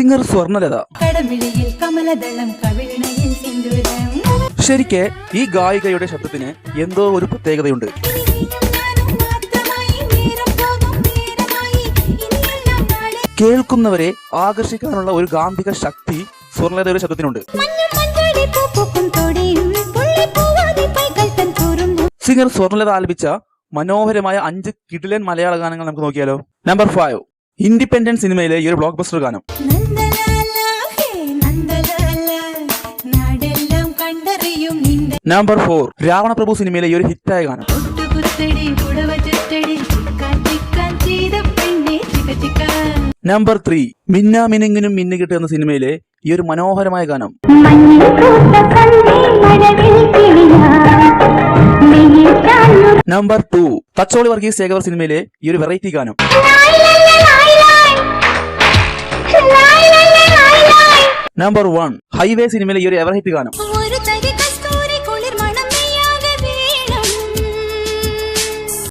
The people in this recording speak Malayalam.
സിംഗർ സ്വർണലത. ശരിക്ക് ഈ ഗായികയുടെ ശബ്ദത്തിന് എന്തോ ഒരു പ്രത്യേകതയുണ്ട്. കേൾക്കുന്നവരെ ആകർഷിക്കാനുള്ള ഒരു ഗാംഭീക ശക്തി സ്വർണലതയുടെ ശബ്ദത്തിനുണ്ട്. സിംഗർ സ്വർണലത ആലപിച്ച മനോഹരമായ 5 കിടിലൻ മലയാള ഗാനങ്ങൾ നമുക്ക് നോക്കിയാലോ. നമ്പർ 5, ഇൻഡിപെൻഡന്റ് സിനിമയിലെ ഈ ഒരു ബ്ലോക്ക് ബസ്റ്റർ ഗാനം. നമ്പർ 4, രാവണപ്രഭു സിനിമയിലെ ഈ ഒരു ഹിറ്റായ ഗാനം. നമ്പർ 3, മിന്നാ മിനുങ്ങിനും മിന്നുകിട്ട് എന്ന സിനിമയിലെ ഈ ഒരു മനോഹരമായ ഗാനം. നമ്പർ 2, തച്ചോളി വർഗീസ് ശേഖർ സിനിമയിലെ ഈ ഒരു വെറൈറ്റി ഗാനം. നമ്പർ 1, ഹൈവേ സിനിമയിലെ ഈ ഒരു എവർ ഹിറ്റ് ഗാനം.